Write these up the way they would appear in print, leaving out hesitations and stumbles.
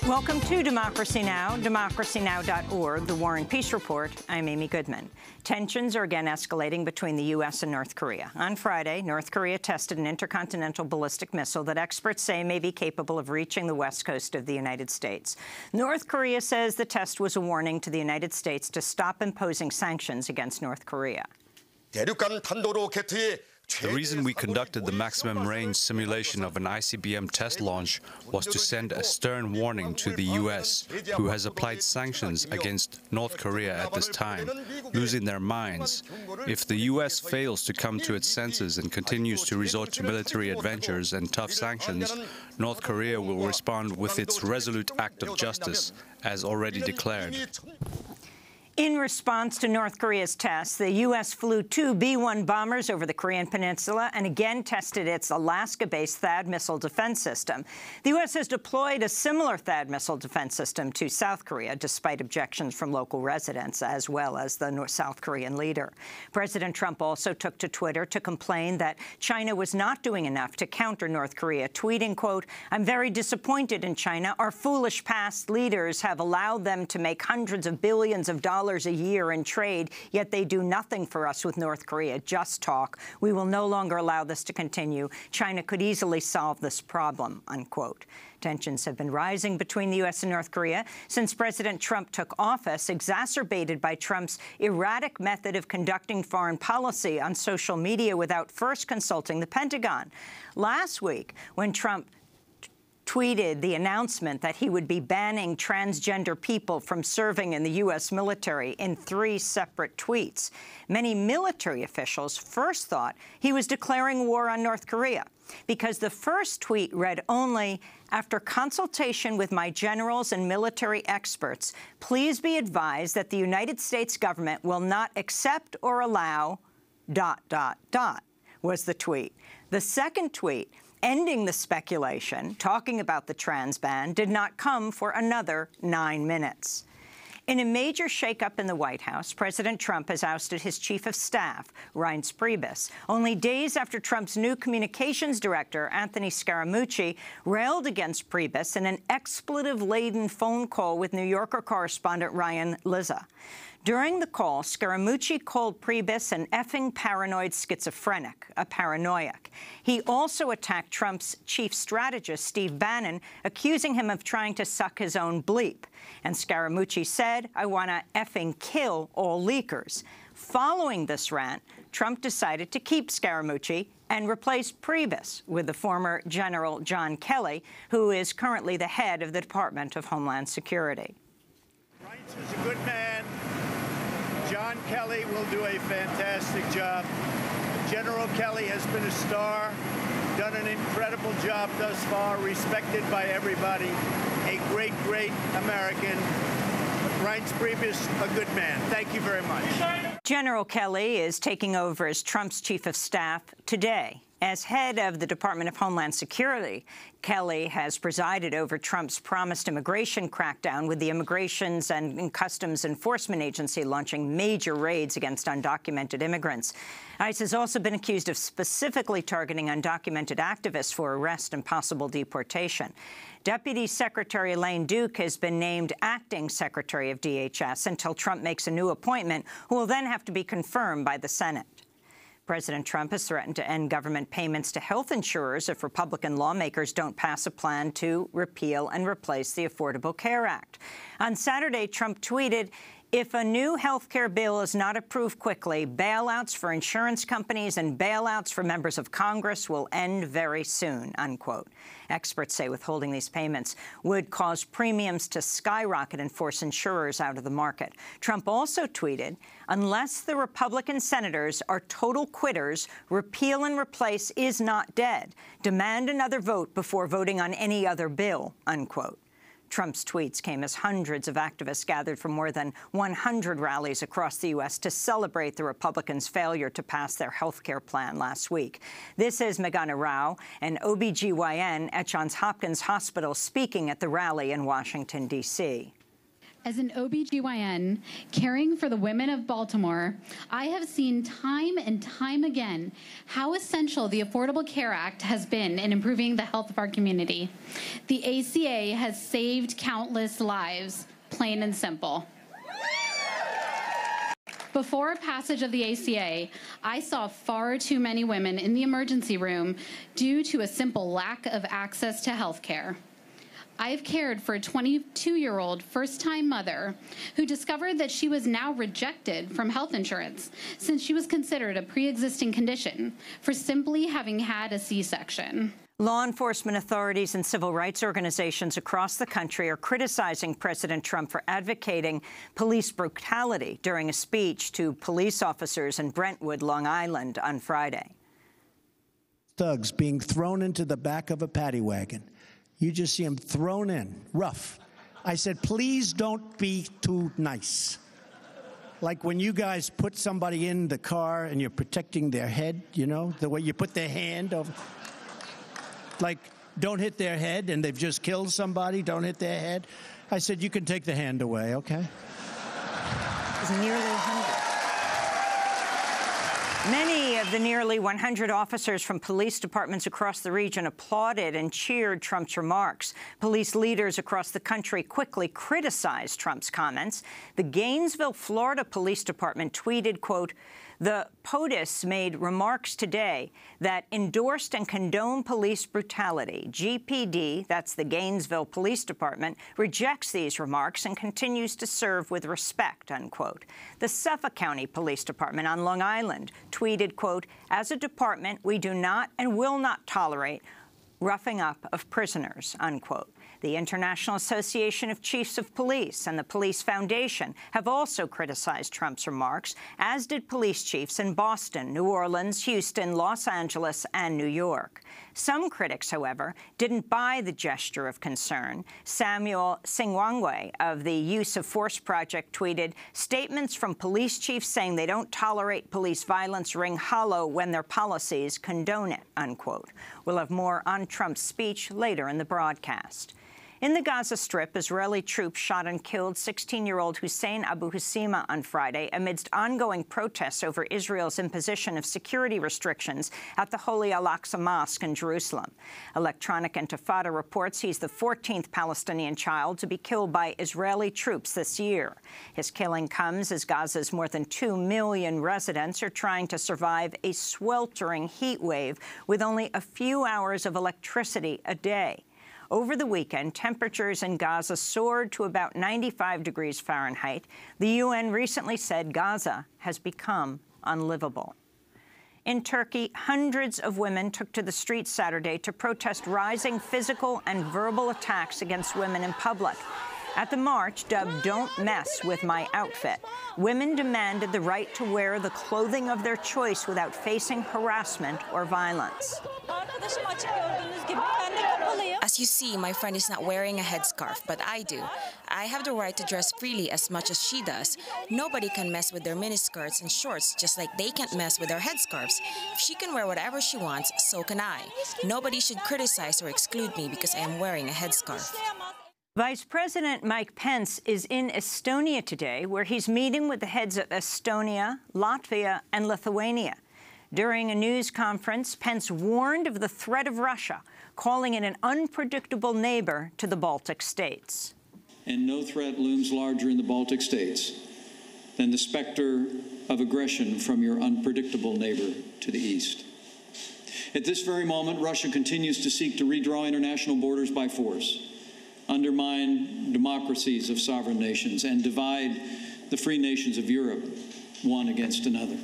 Welcome to Democracy Now!, democracynow.org, The War and Peace Report. I'm Amy Goodman. Tensions are again escalating between the U.S. and North Korea. On Friday, North Korea tested an intercontinental ballistic missile that experts say may be capable of reaching the west coast of the United States. North Korea says the test was a warning to the United States to stop imposing sanctions against North Korea. The reason we conducted the maximum range simulation of an ICBM test launch was to send a stern warning to the U.S., who has applied sanctions against North Korea at this time, losing their minds. If the U.S. fails to come to its senses and continues to resort to military adventures and tough sanctions, North Korea will respond with its resolute act of justice, as already declared. In response to North Korea's tests, the U.S. flew 2 B-1 bombers over the Korean peninsula and again tested its Alaska-based THAAD missile defense system. The U.S. has deployed a similar THAAD missile defense system to South Korea, despite objections from local residents, as well as the South Korean leader. President Trump also took to Twitter to complain that China was not doing enough to counter North Korea, tweeting, quote, "I'm very disappointed in China. Our foolish past leaders have allowed them to make hundreds of billions of dollars a year in trade, yet they do nothing for us with North Korea, just talk. We will no longer allow this to continue. China could easily solve this problem," unquote. Tensions have been rising between the U.S. and North Korea since President Trump took office, exacerbated by Trump's erratic method of conducting foreign policy on social media without first consulting the Pentagon. Last week, when Trump tweeted the announcement that he would be banning transgender people from serving in the U.S. military in 3 separate tweets, many military officials first thought he was declaring war on North Korea, because the first tweet read only, "After consultation with my generals and military experts, please be advised that the United States government will not accept or allow ... was the tweet. The second tweet, ending the speculation, talking about the trans ban, did not come for another 9 minutes. In a major shakeup in the White House, President Trump has ousted his chief of staff, Reince Priebus, only days after Trump's new communications director, Anthony Scaramucci, railed against Priebus in an expletive-laden phone call with New Yorker correspondent Ryan Lizza. During the call, Scaramucci called Priebus an effing paranoid schizophrenic, a paranoiac. He also attacked Trump's chief strategist, Steve Bannon, accusing him of trying to suck his own bleep. And Scaramucci said, "I want to effing kill all leakers." Following this rant, Trump decided to keep Scaramucci and replace Priebus with the former General John Kelly, who is currently the head of the Department of Homeland Security. Reince is a good man. John Kelly will do a fantastic job. General Kelly has been a star, done an incredible job thus far, respected by everybody, a great, great American. Reince Priebus, a good man. Thank you very much. General Kelly is taking over as Trump's chief of staff today. As head of the Department of Homeland Security, Kelly has presided over Trump's promised immigration crackdown, with the Immigrations and Customs Enforcement Agency launching major raids against undocumented immigrants. ICE has also been accused of specifically targeting undocumented activists for arrest and possible deportation. Deputy Secretary Elaine Duke has been named acting Secretary of DHS until Trump makes a new appointment, who will then have to be confirmed by the Senate. President Trump has threatened to end government payments to health insurers if Republican lawmakers don't pass a plan to repeal and replace the Affordable Care Act. On Saturday, Trump tweeted, "If a new health care bill is not approved quickly, bailouts for insurance companies and bailouts for members of Congress will end very soon," unquote. Experts say withholding these payments would cause premiums to skyrocket and force insurers out of the market. Trump also tweeted, "Unless the Republican senators are total quitters, repeal and replace is not dead. Demand another vote before voting on any other bill," unquote. Trump's tweets came as hundreds of activists gathered for more than 100 rallies across the U.S. to celebrate the Republicans' failure to pass their health care plan last week. This is Meghana Rao, an OBGYN at Johns Hopkins Hospital, speaking at the rally in Washington, D.C. As an OBGYN caring for the women of Baltimore, I have seen time and time again how essential the Affordable Care Act has been in improving the health of our community. The ACA has saved countless lives, plain and simple. Before passage of the ACA, I saw far too many women in the emergency room due to a simple lack of access to health care. I've cared for a 22-year-old first-time mother who discovered that she was now rejected from health insurance since she was considered a pre-existing condition for simply having had a C-section. Law enforcement authorities and civil rights organizations across the country are criticizing President Trump for advocating police brutality during a speech to police officers in Brentwood, Long Island, on Friday. Thugs being thrown into the back of a paddy wagon. You just see them thrown in, rough. I said, please don't be too nice. Like when you guys put somebody in the car and you're protecting their head, you know, the way you put their hand over. Like, don't hit their head, and they've just killed somebody, don't hit their head. I said, you can take the hand away, okay? It's nearly 100. Many of the nearly 100 officers from police departments across the region applauded and cheered Trump's remarks. Police leaders across the country quickly criticized Trump's comments. The Gainesville, Florida Police Department tweeted, quote, "The POTUS made remarks today that endorsed and condoned police brutality. GPD, that's the Gainesville Police Department, rejects these remarks and continues to serve with respect," unquote. The Suffolk County Police Department on Long Island tweeted, quote, "As a department, we do not and will not tolerate roughing up of prisoners," unquote. The International Association of Chiefs of Police and the Police Foundation have also criticized Trump's remarks, as did police chiefs in Boston, New Orleans, Houston, Los Angeles, and New York. Some critics, however, didn't buy the gesture of concern. Samuel Singwangwe of the Use of Force Project tweeted, "Statements from police chiefs saying they don't tolerate police violence ring hollow when their policies condone it," unquote. We'll have more on Trump's speech later in the broadcast. In the Gaza Strip, Israeli troops shot and killed 16-year-old Hussein Abu Husseima on Friday amidst ongoing protests over Israel's imposition of security restrictions at the Holy Al-Aqsa Mosque in Jerusalem. Electronic Intifada reports he's the 14th Palestinian child to be killed by Israeli troops this year. His killing comes as Gaza's more than 2 million residents are trying to survive a sweltering heat wave with only a few hours of electricity a day. Over the weekend, temperatures in Gaza soared to about 95 degrees Fahrenheit. The UN recently said Gaza has become unlivable. In Turkey, hundreds of women took to the streets Saturday to protest rising physical and verbal attacks against women in public. At the march, dubbed "Don't Mess With My Outfit," women demanded the right to wear the clothing of their choice without facing harassment or violence. As you see, my friend is not wearing a headscarf, but I do. I have the right to dress freely as much as she does. Nobody can mess with their miniskirts and shorts, just like they can't mess with their headscarves. If she can wear whatever she wants, so can I. Nobody should criticize or exclude me because I am wearing a headscarf. Vice President Mike Pence is in Estonia today, where he's meeting with the heads of Estonia, Latvia, and Lithuania. During a news conference, Pence warned of the threat of Russia, calling it an unpredictable neighbor to the Baltic states. And no threat looms larger in the Baltic states than the specter of aggression from your unpredictable neighbor to the east. At this very moment, Russia continues to seek to redraw international borders by force, undermine democracies of sovereign nations, and divide the free nations of Europe one against another.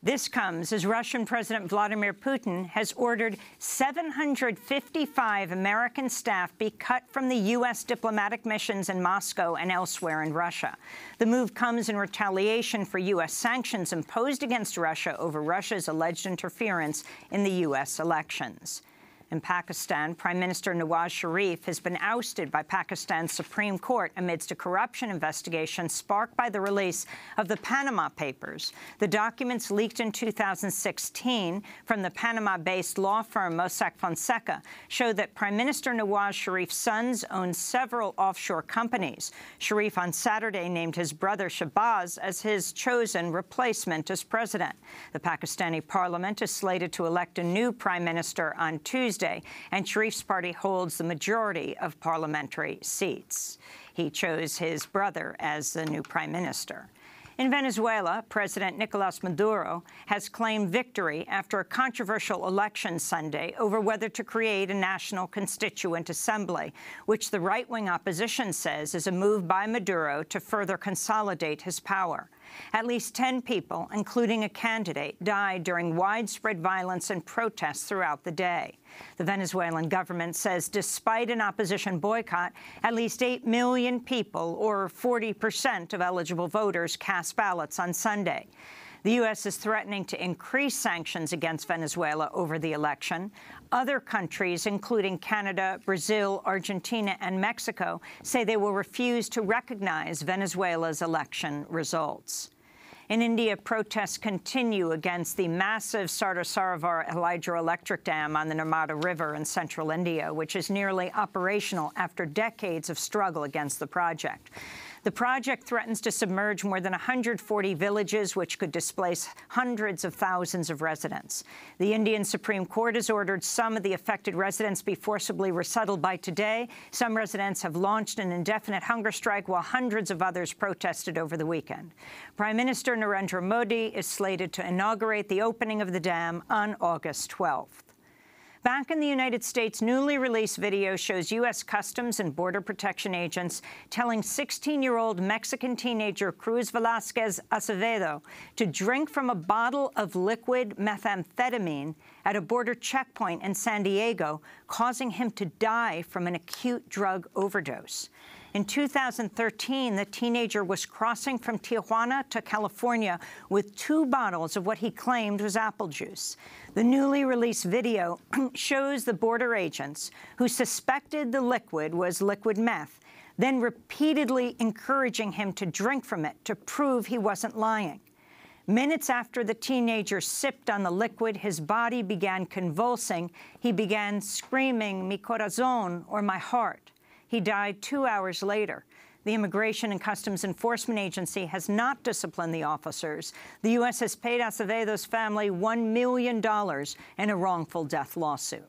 This comes as Russian President Vladimir Putin has ordered 755 American staff be cut from the U.S. diplomatic missions in Moscow and elsewhere in Russia. The move comes in retaliation for U.S. sanctions imposed against Russia over Russia's alleged interference in the U.S. elections. In Pakistan, Prime Minister Nawaz Sharif has been ousted by Pakistan's Supreme Court amidst a corruption investigation sparked by the release of the Panama Papers. The documents leaked in 2016 from the Panama-based law firm Mossack Fonseca show that Prime Minister Nawaz Sharif's sons own several offshore companies. Sharif on Saturday named his brother Shahbaz as his chosen replacement as president. The Pakistani parliament is slated to elect a new prime minister on Tuesday, and Sharif's party holds the majority of parliamentary seats. He chose his brother as the new prime minister. In Venezuela, President Nicolas Maduro has claimed victory after a controversial election Sunday over whether to create a National Constituent Assembly, which the right-wing opposition says is a move by Maduro to further consolidate his power. At least 10 people, including a candidate, died during widespread violence and protests throughout the day. The Venezuelan government says despite an opposition boycott, at least 8 million people, or 40% of eligible voters, cast ballots on Sunday. The U.S. is threatening to increase sanctions against Venezuela over the election. Other countries, including Canada, Brazil, Argentina, and Mexico, say they will refuse to recognize Venezuela's election results. In India, protests continue against the massive Sardar Sarovar hydroelectric dam on the Narmada River in central India, which is nearly operational after decades of struggle against the project. The project threatens to submerge more than 140 villages, which could displace hundreds of thousands of residents. The Indian Supreme Court has ordered some of the affected residents be forcibly resettled by today. Some residents have launched an indefinite hunger strike, while hundreds of others protested over the weekend. Prime Minister Narendra Modi is slated to inaugurate the opening of the dam on August 12th. Back in the United States, newly released video shows U.S. Customs and Border Protection agents telling 16-year-old Mexican teenager Cruz Velasquez Acevedo to drink from a bottle of liquid methamphetamine at a border checkpoint in San Diego, causing him to die from an acute drug overdose. In 2013, the teenager was crossing from Tijuana to California with 2 bottles of what he claimed was apple juice. The newly released video shows the border agents, who suspected the liquid was liquid meth, then repeatedly encouraging him to drink from it to prove he wasn't lying. Minutes after the teenager sipped on the liquid, his body began convulsing. He began screaming, "Mi corazón," or "my heart." He died 2 hours later. The Immigration and Customs Enforcement Agency has not disciplined the officers. The U.S. has paid Acevedo's family $1 million in a wrongful death lawsuit.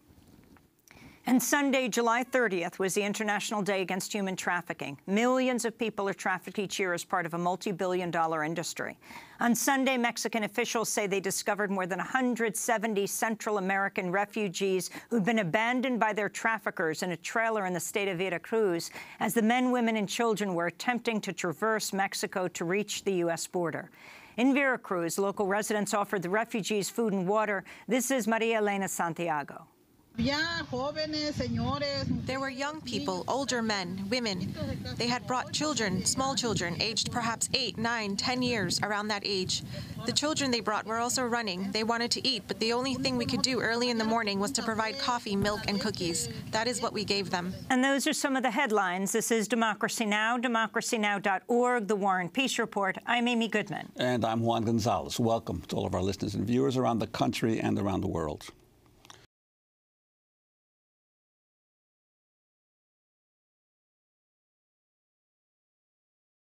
And Sunday, July 30th, was the International Day Against Human Trafficking. Millions of people are trafficked each year as part of a multi-billion-dollar industry. On Sunday, Mexican officials say they discovered more than 170 Central American refugees who'd been abandoned by their traffickers in a trailer in the state of Veracruz as the men, women, and children were attempting to traverse Mexico to reach the U.S. border. In Veracruz, local residents offered the refugees food and water. This is Maria Elena Santiago. There were young people, older men, women. They had brought children, small children, aged perhaps 8, 9, 10 years, around that age. The children they brought were also running. They wanted to eat, but the only thing we could do early in the morning was to provide coffee, milk, and cookies. That is what we gave them. And those are some of the headlines. This is Democracy Now!, democracynow.org, The War and Peace Report. I'm Amy Goodman. And I'm Juan Gonzalez. Welcome to all of our listeners and viewers around the country and around the world.